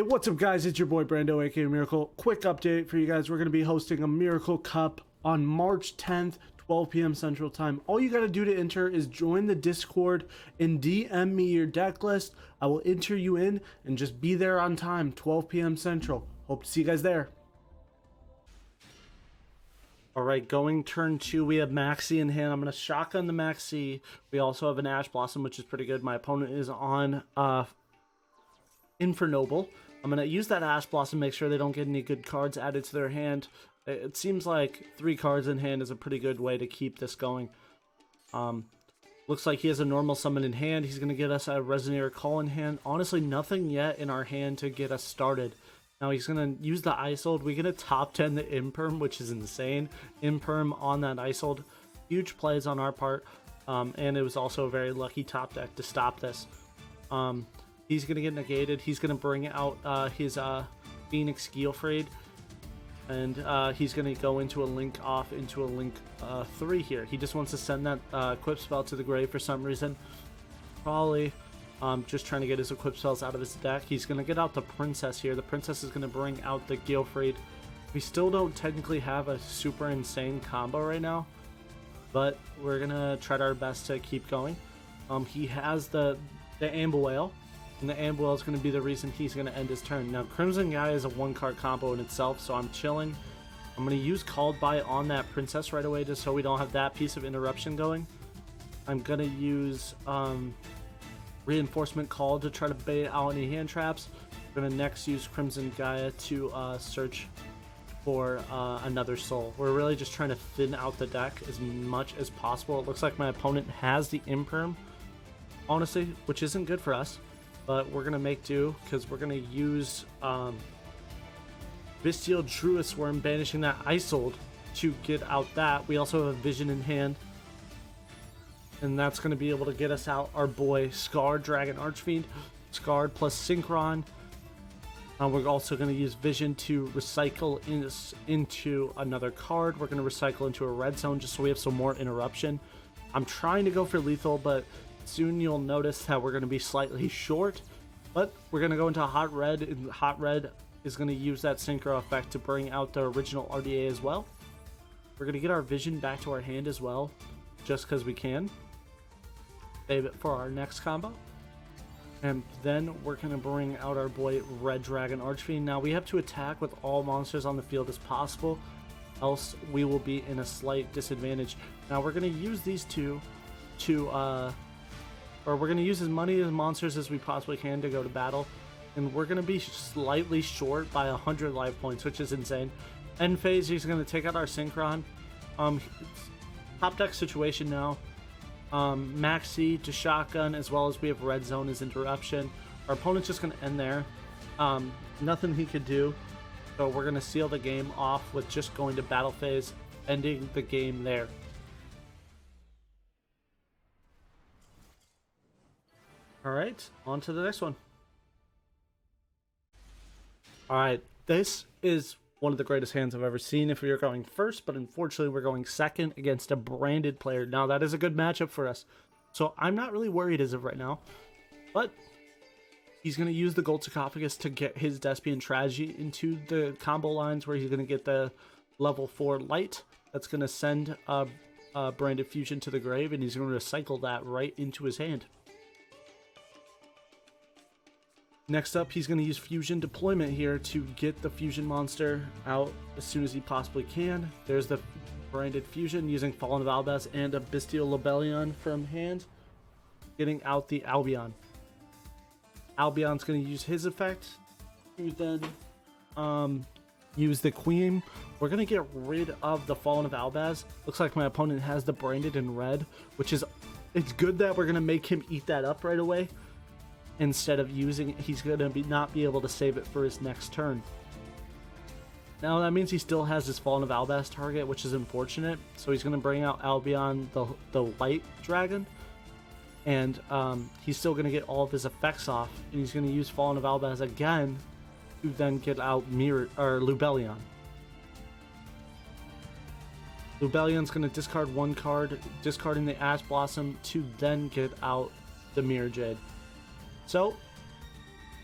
What's up guys, it's your boy BrandoAKAMiracle. Quick update for you guys. We're going to be hosting a Miracle Cup on March 10th, 12 p.m. Central Time. All you got to do to enter is join the Discord and DM me your deck list. I will enter you in and just be there on time, 12 p.m. Central. Hope to see you guys there. Alright, going turn 2, we have Maxi in hand. I'm going to shotgun the Maxi. We also have an Ash Blossom, which is pretty good. My opponent is on Infernoble. I'm going to use that Ash Blossom, make sure they don't get any good cards added to their hand. It seems like 3 cards in hand is a pretty good way to keep this going. Looks like he has a normal summon in hand. He's going to get us a Resonator Call in hand. Honestly, nothing yet in our hand to get us started. Now he's going to use the Isold. We're going to top 10 the Imperm, which is insane. Imperm on that Isold. Huge plays on our part. And it was also a very lucky top deck to stop this. He's going to get negated. He's going to bring out his Phoenix Geofraid. And he's going to go into a Link off into a Link 3 here. He just wants to send that equip spell to the grave for some reason. Probably just trying to get his equip spells out of his deck. He's going to get out the Princess here. The Princess is going to bring out the Geofraid. We still don't technically have a super insane combo right now. But we're going to try our best to keep going. He has the Amble Whale. And the Amble Whale is going to be the reason he's going to end his turn. Now, Crimson Guy is a 1-card combo in itself, so I'm chilling. I'm going to use Called By on that Princess right away, just so we don't have that piece of interruption going. I'm going to use Reinforcement Call to try to bait out any hand traps. I'm going to next use Crimson Gaia to search for another soul. We're really just trying to thin out the deck as much as possible. It looks like my opponent has the Imperm, honestly, which isn't good for us. But we're going to make do, because we're going to use Bestial Druid Worm, banishing that Isold to get out that. We also have a Vision in hand. And that's going to be able to get us out our boy Scarred Dragon Archfiend. Scarred plus Synchron. We're also going to use Vision to recycle into another card. We're going to recycle into a Red Zone just so we have some more interruption. I'm trying to go for lethal, but soon you'll notice that we're going to be slightly short, but we're going to go into Hot Red, and Hot Red is going to use that Synchro effect to bring out the original RDA as well. We're going to get our Vision back to our hand as well, just because we can. Save it for our next combo. And then we're going to bring out our boy Red Dragon Archfiend. Now we have to attack with all monsters on the field as possible, else we will be in a slight disadvantage. Now we're going to use these two to we're going to use as many of the monsters as we possibly can to go to battle. And we're going to be slightly short by 100 life points, which is insane. End phase, he's going to take out our Synchron. Top deck situation now. Maxi to shotgun, as well as we have Red Zone as interruption. Our opponent's just going to end there. Nothing he could do. So we're going to seal the game off with just going to battle phase, ending the game there. Alright, on to the next one. Alright, this is one of the greatest hands I've ever seen if we are going first, but unfortunately we're going second against a branded player. Now that is a good matchup for us, so I'm not really worried as of right now, but he's going to use the Gold Sarcophagus to get his Despian Tragedy into the combo lines where he's going to get the level 4 light. That's going to send a branded fusion to the grave, and he's going to recycle that right into his hand. Next up, he's going to use Fusion Deployment here to get the Fusion monster out as soon as he possibly can. There's the branded Fusion using Fallen of Albaz and a Bestial Lobelion from hand, getting out the Albion. Albion's going to use his effect to then use the Queen. We're going to get rid of the Fallen of Albaz. Looks like my opponent has the branded in red, which is, it's good that we're going to make him eat that up right away. Instead of using it, he's going to not be able to save it for his next turn. Now that means he still has his Fallen of Albaz target, which is unfortunate. So he's going to bring out Albion, the Light Dragon, and he's still going to get all of his effects off, and he's going to use Fallen of Albaz again to then get out Lubellion. Lubellion's going to discard 1 card, discarding the Ash Blossom to then get out the Mirror Jade. So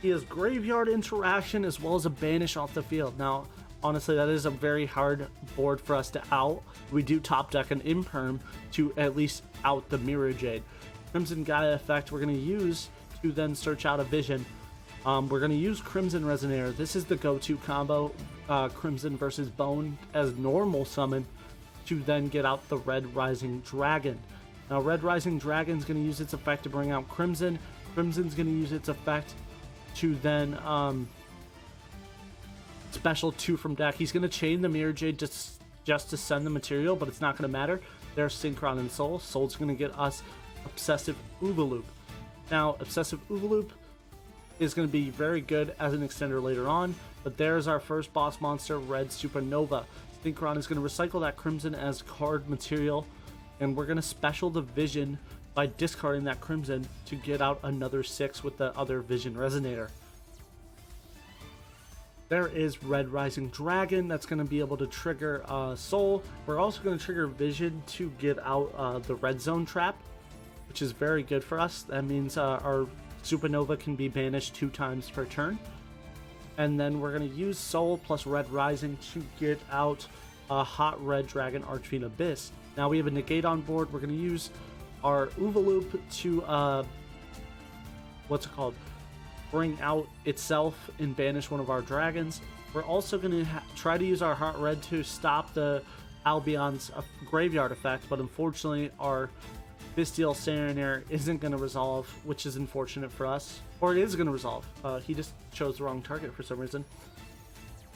He has graveyard interaction as well as a banish off the field. Now, honestly, that is a very hard board for us to out. We do top deck an Imperm to at least out the Mirror Jade. Crimson Gaia effect we're going to use to then search out a vision. We're going to use Crimson Resonator. This is the go-to combo, Crimson versus Bone as normal summon to then get out the Red Rising Dragon. Now, Red Rising Dragon is going to use its effect to bring out Crimson. Crimson's going to use its effect to then special 2 from deck. He's going to chain the Mirror Jade just to send the material, but it's not going to matter. There's Synchron and Soul. Soul's going to get us Obsessive Oovaloop. Now, Obsessive Oovaloop is going to be very good as an extender later on, but there's our first boss monster, Red Supernova. Synchron is going to recycle that Crimson as card material, and we're going to special the Vision by discarding that Crimson to get out another 6 with the other Vision Resonator. There is Red Rising Dragon that's going to be able to trigger Soul. We're also going to trigger Vision to get out the Red Zone Trap, which is very good for us. That means our Supernova can be banished 2 times per turn. And then we're going to use Soul plus Red Rising to get out a Hot Red Dragon Archfiend Abyss. Now we have a negate on board. We're going to use our Oovaloop to, bring out itself and banish one of our dragons. We're also going to try to use our Hot Red to stop the Albion's graveyard effect, but unfortunately our Bystial Serenaire isn't going to resolve, which is unfortunate for us. Or it is going to resolve. He just chose the wrong target for some reason.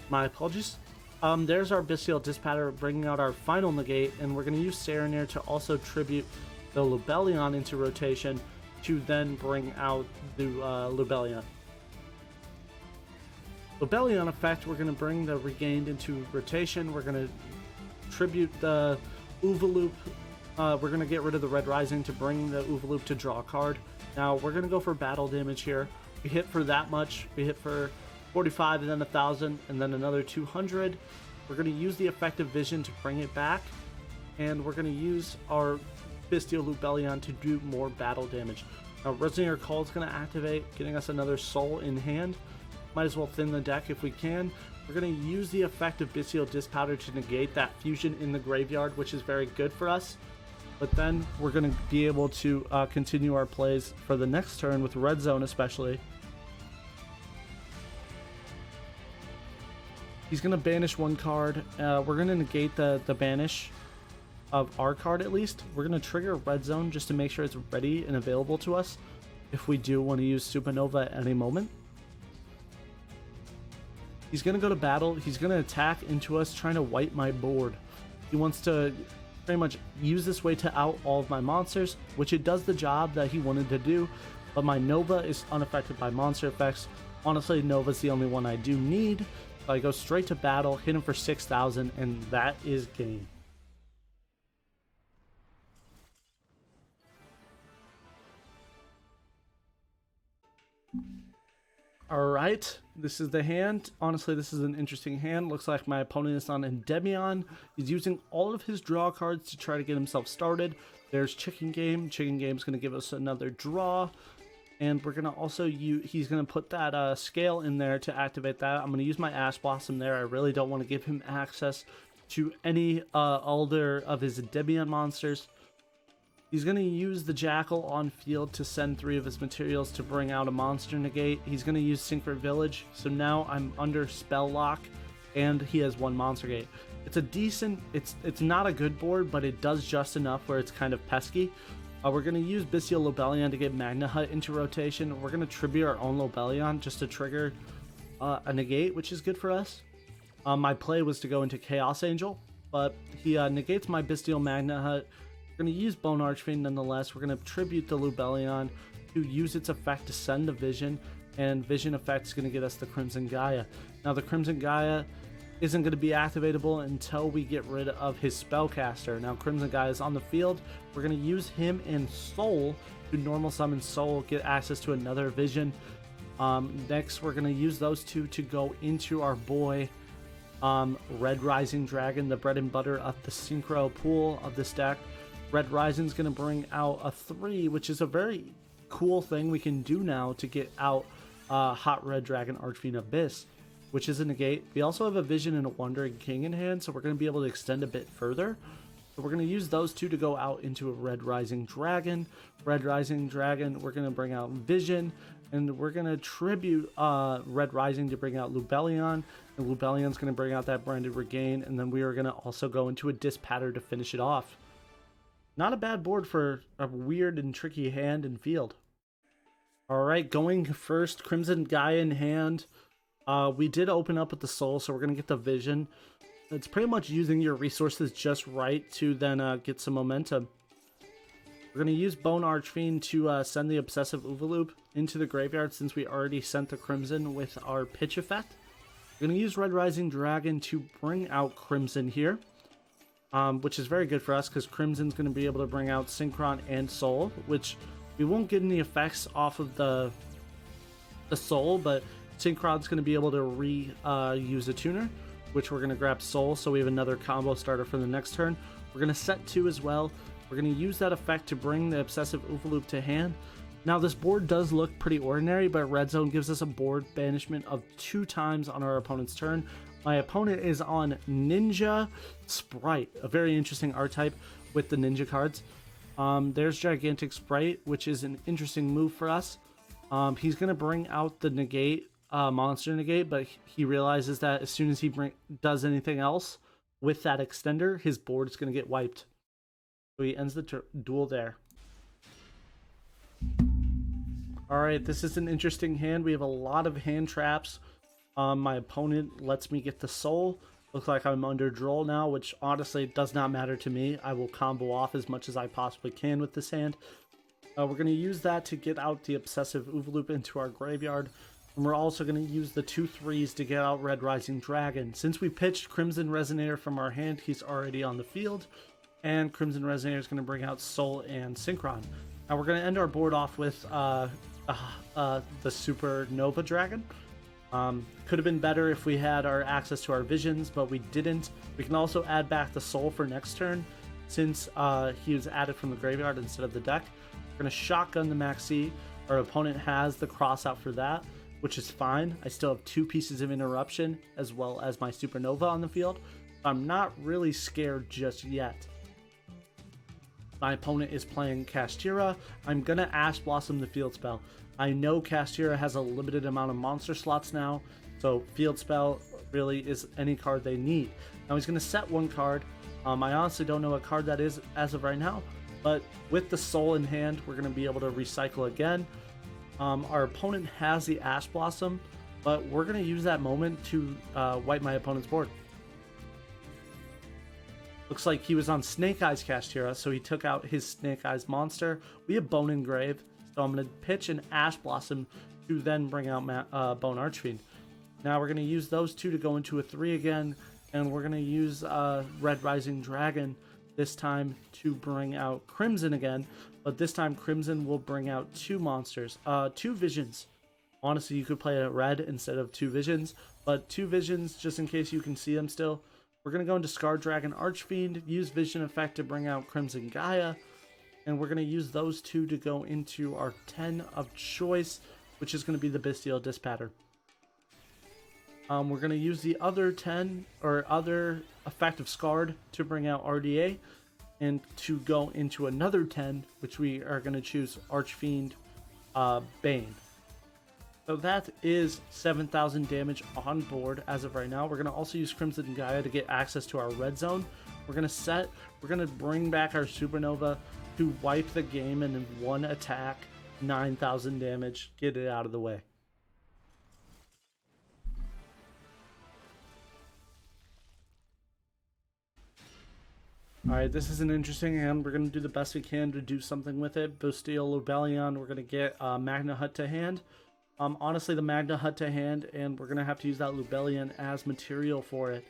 My apologies. There's our Bystial Dispatter bringing out our final negate, and we're going to use Serenaire to also tribute the Lubellion into rotation to then bring out the Lubellion. Lubellion effect, we're going to bring the Regained into rotation. We're going to tribute the Oovaloop. We're going to get rid of the Red Rising to bring the Oovaloop to draw a card. Now, we're going to go for battle damage here. We hit for that much. We hit for 45 and then 1,000 and then another 200. We're going to use the effective Vision to bring it back. And we're going to use our Bystial Lubellion to do more battle damage. Now, Resonator Call is going to activate, getting us another Soul in hand. Might as well thin the deck if we can. We're going to use the effect of Bystial Dispowder to negate that fusion in the graveyard, which is very good for us. But then we're going to be able to continue our plays for the next turn with Red Zone especially. He's going to banish one card. We're going to negate the banish of our card at least. We're going to trigger Red Zone just to make sure it's ready and available to us if we do want to use Supernova at any moment. He's going to go to battle. He's going to attack into us, trying to wipe my board. He wants to pretty much use this way to out all of my monsters, which it does the job that he wanted to do, but my Nova is unaffected by monster effects. Honestly, Nova's the only one I do need. So I go straight to battle, hit him for 6,000, and that is game. Alright, this is the hand. Honestly, this is an interesting hand. Looks like my opponent is on Endymion. He's using all of his draw cards to try to get himself started. There's Chicken Game. Chicken Game's going to give us another draw. And we're going to also use, he's going to put that scale in there to activate that. I'm going to use my Ash Blossom there. I really don't want to give him access to any other of his Endymion monsters. He's going to use the Jackal on field to send 3 of his materials to bring out a monster negate. He's going to use Syncford Village. So now I'm under spell lock and he has 1 monster gate. It's a decent, it's not a good board, but it does just enough where it's kind of pesky. We're going to use Bystial Lubellion to get Magna Hut into rotation. We're going to tribute our own Lubellion just to trigger a negate, which is good for us. My play was to go into Chaos Angel, but he negates my Bystial Magna Hut. We're going to use Bone Archfiend nonetheless. We're going to tribute the Lubellion to use its effect to send a Vision, and Vision effect is going to get us the Crimson Gaia. Now, the Crimson Gaia isn't going to be activatable until we get rid of his Spellcaster. Now, Crimson Gaia is on the field. We're going to use him and Soul to normal summon Soul, get access to another Vision. Next, we're going to use those 2 to go into our boy Red Rising Dragon, the bread and butter of the Synchro pool of this deck. Red Rising's going to bring out a 3, which is a very cool thing we can do now to get out Hot Red Dragon Archfiend Abyss, which is a negate. We also have a Vision and a Wandering King in hand, so we're going to be able to extend a bit further. So we're going to use those two to go out into a Red Rising Dragon. Red Rising Dragon, we're going to bring out Vision, and we're going to tribute Red Rising to bring out Lubellion, and Lubellion's going to bring out that Branded Regain, and then we are going to also go into a Dispatter to finish it off. Not a bad board for a weird and tricky hand and field. Alright, going first, Crimson Gaia in hand. We did open up with the Soul, so we're going to get the Vision. It's pretty much using your resources just right to then get some momentum. We're going to use Bone Archfiend to send the Obsessive Oovaloop into the graveyard since we already sent the Crimson with our pitch effect. We're going to use Red Rising Dragon to bring out Crimson here, which is very good for us because Crimson's going to be able to bring out Synchron and Soul, which we won't get any effects off of the Soul, but Synchron's going to be able to use a tuner, which we're going to grab Soul, so we have another combo starter for the next turn. We're going to set 2 as well. We're going to use that effect to bring the Obsessive Oovaloop to hand. Now, this board does look pretty ordinary, but Red Zone gives us a board banishment of 2 times on our opponent's turn. My opponent is on Ninja Sprite, a very interesting archetype with the Ninja cards. There's Gigantic Sprite, which is an interesting move for us. He's going to bring out the negate, monster negate, but he realizes that as soon as he does anything else with that extender, his board is going to get wiped. So he ends the duel there. Alright, this is an interesting hand. We have a lot of hand traps. My opponent lets me get the Soul. Looks like I'm under Droll now, which honestly does not matter to me. I will combo off as much as I possibly can with this hand. We're going to use that to get out the Obsessive Oovaloop into our graveyard. And we're also going to use the 2 3s to get out Red Rising Dragon. Since we pitched Crimson Resonator from our hand, he's already on the field. And Crimson Resonator is going to bring out Soul and Synchron. Now we're going to end our board off with the Supernova Dragon. Could have been better if we had our access to our visions, but we didn't. We can also add back the Soul for next turn, since he was added from the graveyard instead of the deck. We're going to shotgun the Maxi. Our opponent has the cross out for that, which is fine. I still have 2 pieces of interruption as well as my Supernova on the field. I'm not really scared just yet. My opponent is playing Castira. I'm going to Ash Blossom the field spell. I know Castira has a limited amount of monster slots now, so field spell really is any card they need. Now he's going to set 1 card. I honestly don't know what card that is as of right now, but with the Soul in hand, we're going to be able to recycle again. Our opponent has the Ash Blossom, but we're going to use that moment to wipe my opponent's board. Looks like he was on Snake Eyes Castira, so he took out his Snake Eyes monster. We have Bone Engrave, so I'm going to pitch an Ash Blossom to then bring out Bone Archfiend. Now we're going to use those 2 to go into a 3 again, and we're going to use Red Rising Dragon this time to bring out Crimson again, but this time Crimson will bring out 2 monsters, 2 visions. Honestly, you could play a red instead of 2 visions, but 2 visions just in case you can see them still. We're going to go into Scar Dragon Archfiend, use Vision Effect to bring out Crimson Gaia, and we're going to use those 2 to go into our 10 of choice, which is going to be the Bestial Dispatter. We're going to use the other 10, or other effect of Scarred to bring out RDA, and to go into another 10, which we are going to choose Archfiend Bane. So that is 7,000 damage on board as of right now. We're going to also use Crimson Gaia to get access to our red zone. We're going to bring back our Supernova to wipe the game, and in 1 attack, 9,000 damage, get it out of the way. Alright, this is an interesting hand. We're going to do the best we can to do something with it. Bestial Lubellion, we're going to get Magna Hut to hand. Honestly, the Magna Hut to hand, and we're going to have to use that Lubellion as material for it.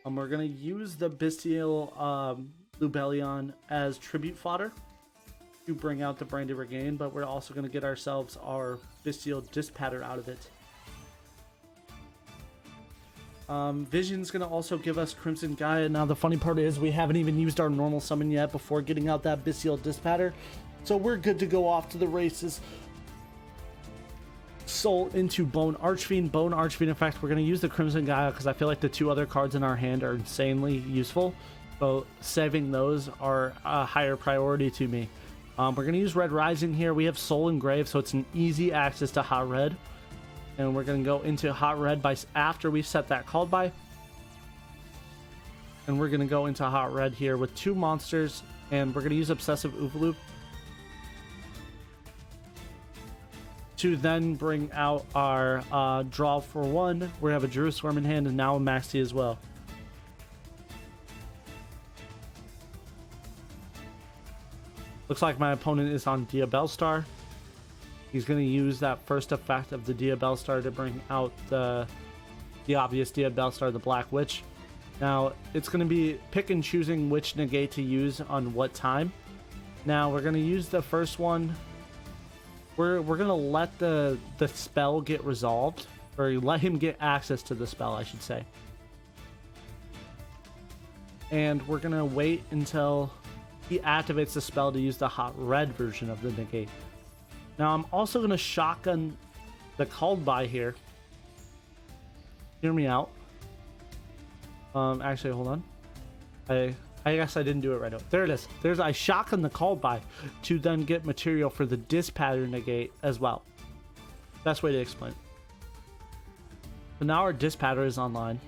We're going to use the Bestial Lubellion as tribute fodder to bring out the Branded Regain, but we're also going to get ourselves our Bestial Dispatter out of it. Vision's going to also give us Crimson Gaia. Now, the funny part is we haven't even used our normal summon yet before getting out that Bestial Dispatter, so we're good to go off to the races. Soul into Bone Archfiend. Bone Archfiend effect. We're going to use the Crimson Gaia because I feel like the two other cards in our hand are insanely useful. So saving those are a higher priority to me. We're going to use Red Rising here. We have Soul Engraved, so it's an easy access to Hot Red. And we're going to go into Hot Red by after we set that called by. And we're going to go into Hot Red here with two monsters. And we're going to use Obsessive Oovaloop to then bring out our draw for one. We have a Drew Swarm in hand and now a Maxi as well. Looks like my opponent is on Diabellstar. He's going to use that first effect of the Diabellstar to bring out the obvious Diabellstar, the Black Witch. Now, it's going to be pick and choosing which negate to use on what time. Now, we're going to use the first one. We're going to let the spell get resolved, or let him get access to the spell, I should say. And we're going to wait until he activates the spell to use the Hot Red version of the negate. Now, I'm also going to shotgun the called by here. Hear me out. Actually, hold on. I guess I didn't do it right away. There it is. I shotgun the called by to then get material for the disc pattern negate as well. Best way to explain. So now our disc pattern is online.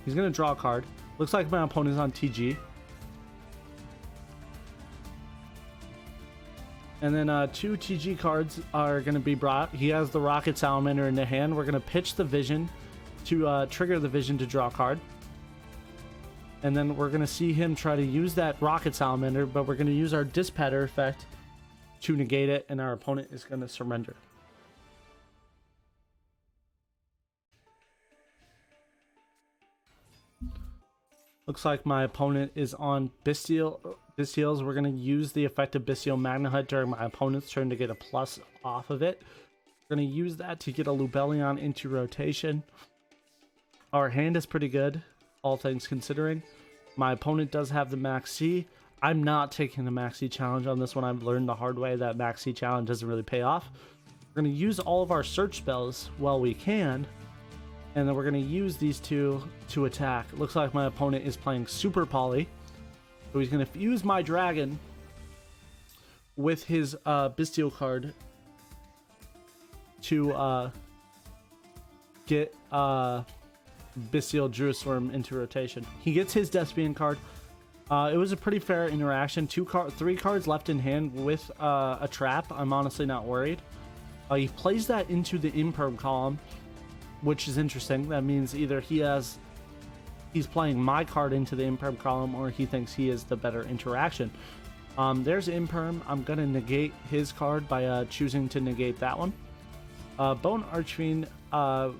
He's going to draw a card. Looks like my opponent's on TG. And then two TG cards are going to be brought. He has the Rocket Salamander in the hand. We're going to pitch the Vision to trigger the Vision to draw a card. And then we're going to see him try to use that Rocket Salamander, but we're going to use our Disc Pattern effect to negate it, and our opponent is going to surrender. Looks like my opponent is on Bestials. We're going to use the effect of Bestial Magna Hut during my opponent's turn to get a plus off of it. We're going to use that to get a Lubellion into rotation. Our hand is pretty good, all things considering. My opponent does have the Max C. I'm not taking the Max C challenge on this one. I've learned the hard way that Max C challenge doesn't really pay off. We're going to use all of our search spells while we can. And then we're going to use these two to attack. It looks like my opponent is playing Super Poly. So he's going to fuse my dragon with his Bestial card to get Bestial Jerusalem into rotation. He gets his Despian card. It was a pretty fair interaction. Three cards left in hand with a trap. I'm honestly not worried. He plays that into the Imperm column, which is interesting. That means either he's playing my card into the Imperm column, or he thinks he is the better interaction. There's Imperm. I'm going to negate his card by choosing to negate that one. Bone Archfiend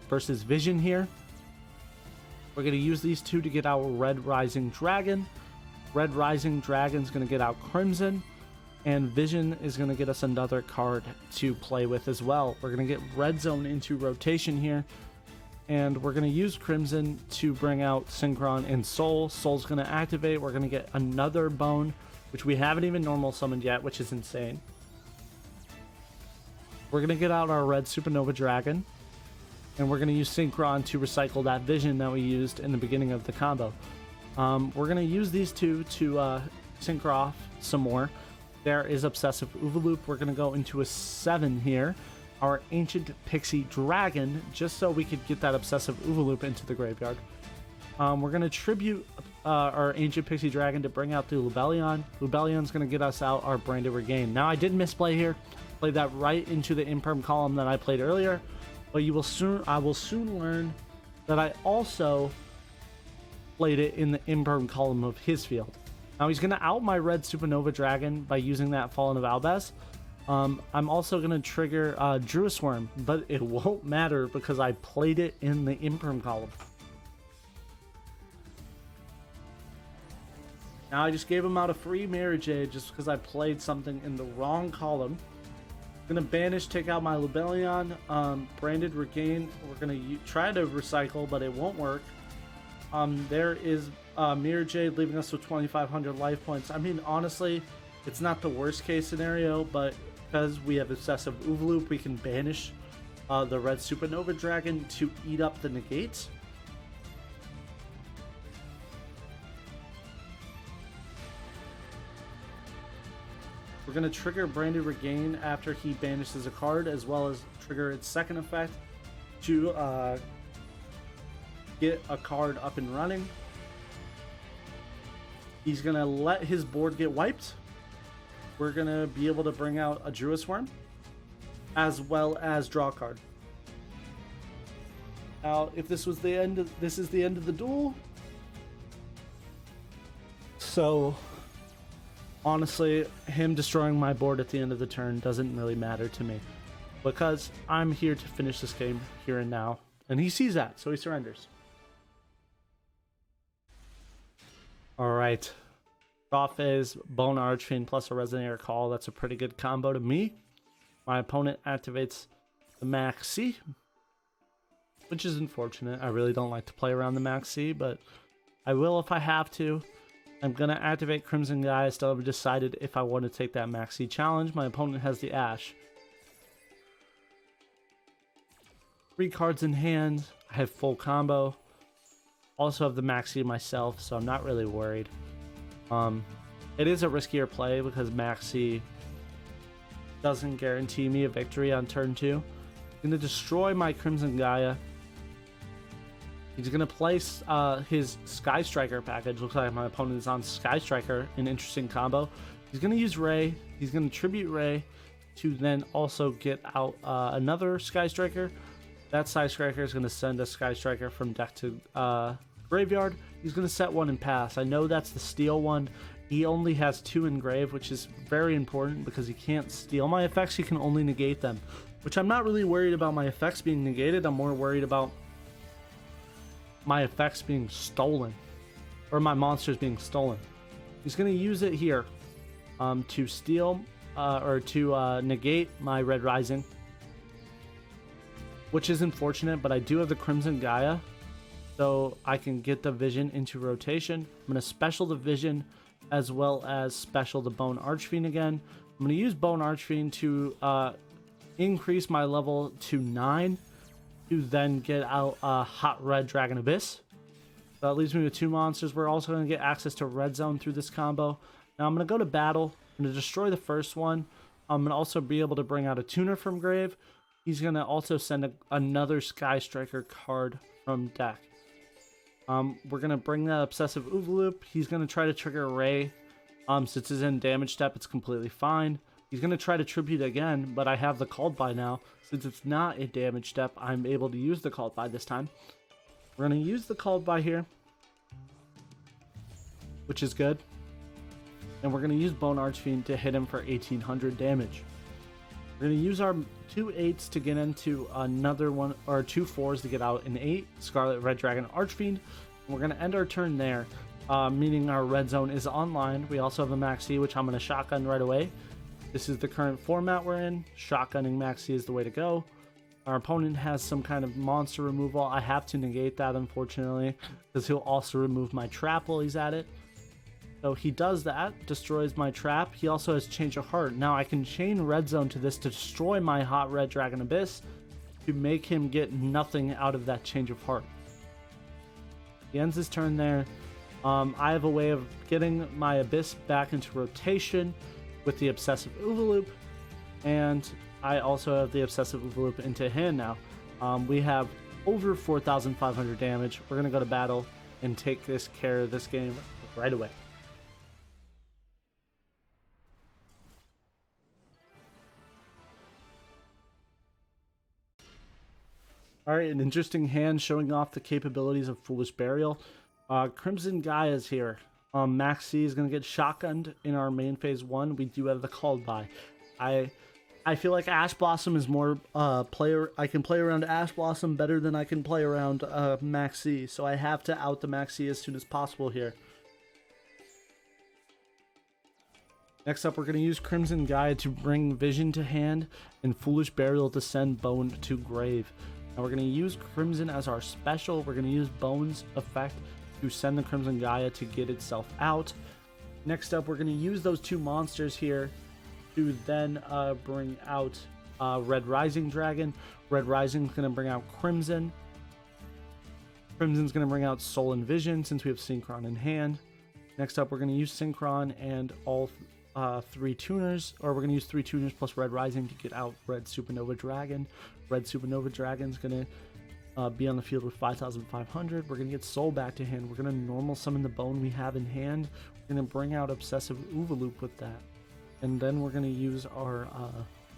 versus Vision here. We're going to use these two to get our Red Rising Dragon. Red Rising Dragon's going to get out Crimson. And Vision is going to get us another card to play with as well. We're going to get Red Zone into rotation here. And we're going to use Crimson to bring out Synchron and Soul. Soul's going to activate. We're going to get another Bone, which we haven't even normal summoned yet, which is insane. We're going to get out our Red Supernova Dragon. And we're going to use Synchron to recycle that Vision that we used in the beginning of the combo. We're going to use these two to sync off some more. There is Obsessive Oovaloop. We're going to go into a 7 here. Our Ancient Pixie Dragon, just so we could get that Obsessive Oovaloop into the graveyard. We're going to tribute our Ancient Pixie Dragon to bring out the Lubellion. Lubellion's going to get us out our Branded Regain. Now, I did misplay here. Played that right into the Imperm column that I played earlier. But I will soon learn that I also played it in the Imperm column of his field. Now he's going to out my Red Supernova Dragon by using that Fallen of Albaz. I'm also going to trigger Druisworm, but it won't matter because I played it in the Imperm column. Now I just gave him out a free Marriage Aid just because I played something in the wrong column. I'm going to banish, take out my Lubellion, Branded Regain. We're going to try to recycle, but it won't work. There is Mirror Jade leaving us with 2,500 life points. I mean, honestly, it's not the worst case scenario, but because we have Obsessive Oovaloop, we can banish the red Supernova Dragon to eat up the negates. We're going to trigger Branded Regain after he banishes a card, as well as trigger its second effect to get a card up and running. He's going to let his board get wiped. We're going to be able to bring out a Druid's Worm, as well as draw a card. Now, if this was the end of, this is the end of the duel. So, honestly, him destroying my board at the end of the turn doesn't really matter to me, because I'm here to finish this game here and now. And he sees that, so he surrenders. Alright. Off is Bone Archfiend plus a Resonator Call. That's a pretty good combo to me. My opponent activates the Max C, which is unfortunate. I really don't like to play around the Max C, but I will if I have to. I'm going to activate Crimson Guy. I still haven't decided if I want to take that Max C challenge. My opponent has the Ash. 3 cards in hand. I have full combo. Also have the Max C myself, so I'm not really worried. It is a riskier play because Max C doesn't guarantee me a victory on turn 2. I'm going to destroy my Crimson Gaia. He's going to place his Sky Striker package. Looks like my opponent is on Sky Striker, an interesting combo. He's going to use Ray. He's going to tribute Ray to then also get out another Sky Striker. That Sky Striker is going to send a Sky Striker from deck to graveyard. He's going to set one and pass. I know that's the steal one. He only has 2 in grave, which is very important because he can't steal my effects. He can only negate them, which I'm not really worried about my effects being negated. I'm more worried about my effects being stolen, or my monsters being stolen. He's going to use it here to steal or to negate my Red Rising, which is unfortunate, but I do have the Crimson Gaia, so I can get the Vision into rotation. I'm going to special the Vision as well as special the Bone Archfiend again. I'm going to use Bone Archfiend to increase my level to 9 to then get out Hot Red Dragon Abyss. So that leaves me with 2 monsters. We're also going to get access to Red Zone through this combo. Now I'm going to go to battle. I'm going to destroy the first one. I'm going to also be able to bring out a Tuner from grave. He's going to also send another Sky Striker card from deck. We're going to bring that Obsessive Oovaloop. He's going to try to trigger Ray. Since it's in damage step, it's completely fine. He's going to try to tribute again, but I have the Called By now. Since it's not a damage step, I'm able to use the Called By this time. We're going to use the Called By here, which is good. And we're going to use Bone Archfiend to hit him for 1800 damage. We're going to use our 2 8s to get into another one, or 2 4s to get out an 8, Scarlet Red Dragon Archfiend. We're going to end our turn there, meaning our red zone is online. We also have a Max C, which I'm going to shotgun right away. This is the current format we're in. Shotgunning Max C is the way to go. Our opponent has some kind of monster removal. I have to negate that, unfortunately, because he'll also remove my trap while he's at it. So he does that, destroys my trap. He also has Change of Heart. Now I can chain Red Zone to this to destroy my Hot Red Dragon Abyss to make him get nothing out of that Change of Heart. He ends his turn there. I have a way of getting my Abyss back into rotation with the Obsessive Oovaloop, and I also have the Obsessive Oovaloop into hand now. We have over 4,500 damage. We're going to go to battle and take care of this game right away. Alright, an interesting hand showing off the capabilities of Foolish Burial. Crimson Gaia is here. Max C is going to get shotgunned in our main phase 1. We do have the Called By. I feel like Ash Blossom is more I can play around Ash Blossom better than I can play around Max C. So I have to out the Max C as soon as possible here. Next up, we're going to use Crimson Gaia to bring Vision to hand and Foolish Burial to send Bone to grave. Now we're going to use Crimson as our special. We're going to use Bone's effect to send the Crimson Gaia to get itself out. Next up, we're going to use those 2 monsters here to then bring out Red Rising Dragon. Red Rising is going to bring out Crimson. Crimson's going to bring out Soul and Vision since we have Synchron in hand. Next up, we're going to use Synchron and all 3 tuners, or we're going to use 3 tuners plus Red Rising to get out Red Supernova Dragon. Red Supernova Dragon's going to be on the field with 5,500. We're going to get Soul back to hand. We're going to normal summon the bone we have in hand. We're going to bring out Obsessive Oovaloop with that. And then we're going to use our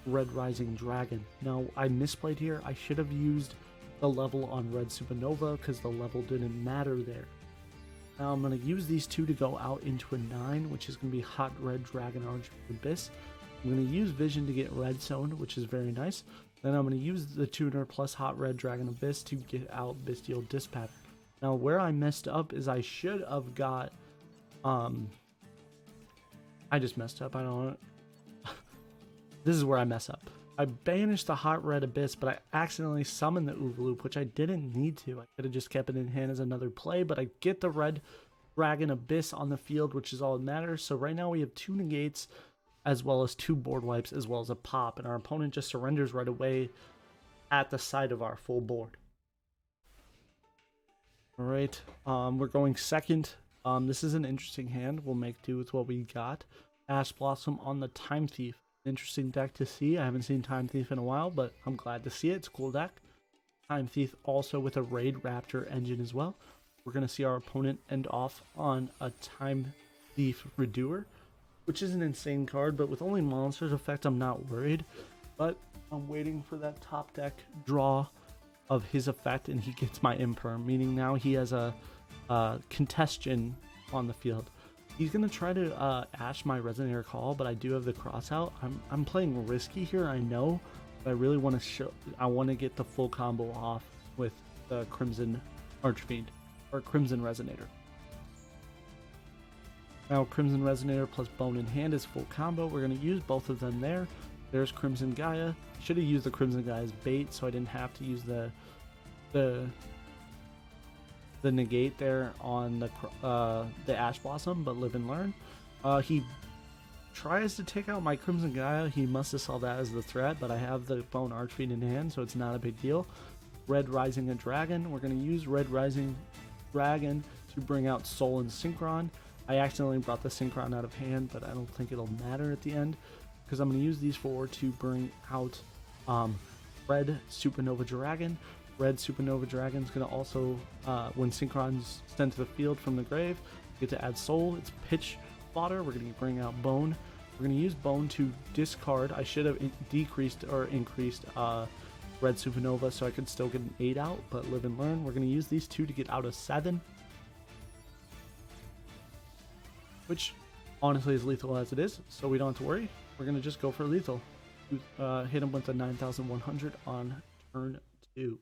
Red Rising Dragon. Now, I misplayed here. I should have used the level on Red Supernova because the level didn't matter there. Now I'm going to use these 2 to go out into a 9, which is going to be Hot Red Dragon Archfiend Abyss. I'm going to use Vision to get Red Zone, which is very nice. Then I'm going to use the tuner plus Hot Red Dragon Abyss to get out Bestial Dispatch. Now where I messed up is I should have got I just messed up. I don't This is where I mess up. I banished the Hot Red Abyss, but I accidentally summoned the Oovaloop, which I didn't need to. I could have just kept it in hand as another play, but I get the Red Dragon Abyss on the field, which is all that matters. So right now we have 2 negates, as well as 2 board wipes, as well as a pop, and our opponent just surrenders right away at the side of our full board. Alright, we're going second. This is an interesting hand. We'll make do with what we got. Ash Blossom on the Time Thief. Interesting deck to see. I haven't seen Time Thief in a while, but I'm glad to see it. It's a cool deck. Time Thief also with a Raid Raptor engine as well. We're going to see our opponent end off on a Time Thief Redoer, which is an insane card, but with only monsters effect, I'm not worried. But I'm waiting for that top deck draw of his effect, and he gets my Imperm, meaning now he has a contestion on the field. He's going to try to Ash my Resonator Call, but I do have the cross out. I'm playing risky here, I know, but I really want to show. I want to get the full combo off with the Crimson Archfiend, or Crimson Resonator. Now Crimson Resonator plus Bone in hand is full combo. We're going to use both of them there. There's Crimson Gaia. Should have used the Crimson Gaia's bait, so I didn't have to use the negate there on the Ash Blossom, but live and learn. He tries to take out my Crimson Gaia. He must have saw that as the threat, but I have the Bone Archfiend in hand, so it's not a big deal. Red Rising a Dragon. We're going to use Red Rising Dragon to bring out Soul and Synchron. I accidentally brought the Synchron out of hand, but I don't think it'll matter at the end, because I'm going to use these 4 to bring out Red Supernova Dragon. Red Supernova Dragon is going to also, when Synchron's sent to the field from the grave, get to add Soul. It's pitch fodder. We're going to bring out Bone. We're going to use Bone to discard. I should have decreased or increased Red Supernova so I could still get an 8 out, but live and learn. We're going to use these 2 to get out a 7, which honestly is lethal as it is, so we don't have to worry. We're going to just go for lethal. Hit him with a 9,100 on turn 2.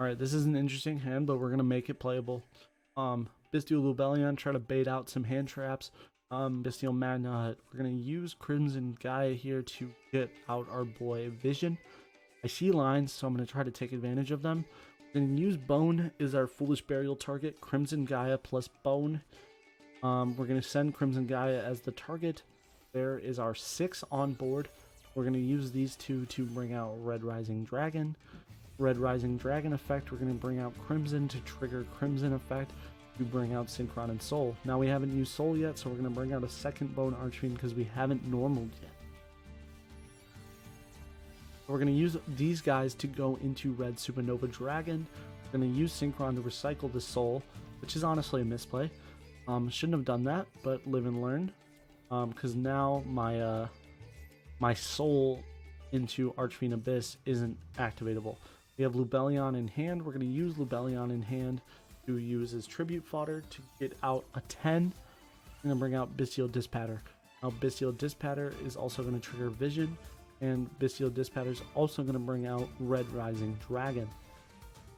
Alright, this is an interesting hand, but we're going to make it playable. Bestial Lubellion, try to bait out some hand traps. Bestial Magna, we're going to use Crimson Gaia here to get out our boy Vision. I see lines, so I'm going to try to take advantage of them. We're going to use Bone is our Foolish Burial target. Crimson Gaia plus Bone. We're going to send Crimson Gaia as the target. There is our 6 on board. We're going to use these 2 to bring out Red Rising Dragon. Red Rising Dragon effect, we're going to bring out Crimson to trigger Crimson effect to bring out Synchron and Soul. Now we haven't used Soul yet, so we're going to bring out a second Bone Archfiend because we haven't normaled yet. We're going to use these guys to go into Red Supernova Dragon. We're going to use Synchron to recycle the Soul, which is honestly a misplay. Shouldn't have done that, but live and learn. Because now my my Soul into Archfiend Abyss isn't activatable. We have Lubellion in hand. We're going to use Lubellion in hand to use as tribute fodder to get out a 10. I'm going to bring out Bestial Dispatter. Now Bestial Dispatter is also going to trigger Vision, and Bestial Dispatter is also going to bring out Red Rising Dragon.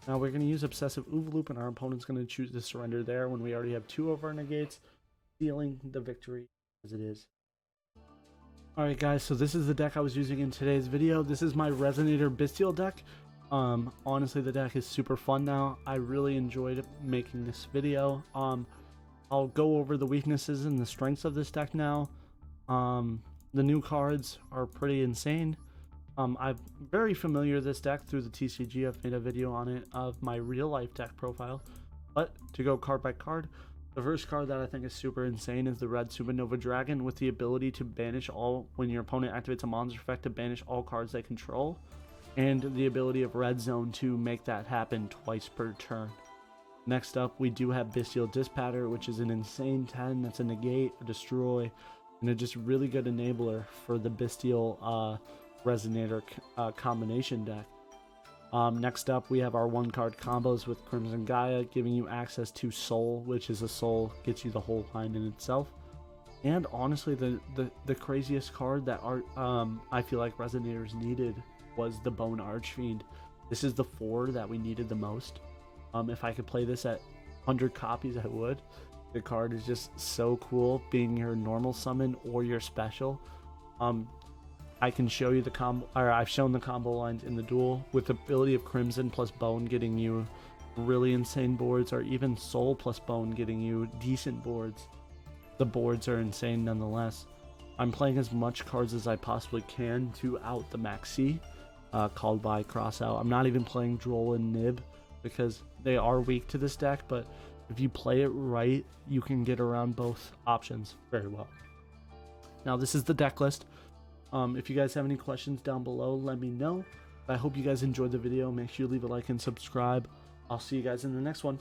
Now we're going to use Obsessive Oovaloop, and our opponent's going to choose to surrender there when we already have 2 of our negates, sealing the victory as it is. Alright guys, so this is the deck I was using in today's video. This is my Resonator Bestial deck. Honestly, the deck is super fun now. I really enjoyed making this video. I'll I'll go over the weaknesses and the strengths of this deck now. The new cards are pretty insane. I'm very familiar with this deck through the TCG. I've made a video on it of my real life deck profile. But to go card by card, the first card that I think is super insane is the Red Supernova Dragon, with the ability to banish all, when your opponent activates a monster effect, to banish all cards they control, and the ability of Red Zone to make that happen twice per turn. Next up, we do have Bestial Dispatter, which is an insane 10 that's a negate, a destroy, and a just really good enabler for the Bestial Resonator combination deck. Next up, we have our 1-card combos with Crimson Gaia, giving you access to Soul, which is a soul, gets you the whole line in itself. And honestly, the craziest card that I feel like Resonators needed was the Bone Archfiend. This is the 4 that we needed the most. If I could play this at 100 copies, I would. The card is just so cool, being your normal summon or your special. I can show you the combo, or I've shown the combo lines in the duel, with the ability of Crimson plus Bone getting you really insane boards, or even Soul plus Bone getting you decent boards. The boards are insane nonetheless. I'm playing as much cards as I possibly can to out the Maxi, called by Crossout. I'm not even playing Droll and Nib because they are weak to this deck, but if you play it right, you can get around both options very well. Now this is the deck list. If you guys have any questions down below, let me know. I hope you guys enjoyed the video. Make sure you leave a like and subscribe. I'll see you guys in the next one.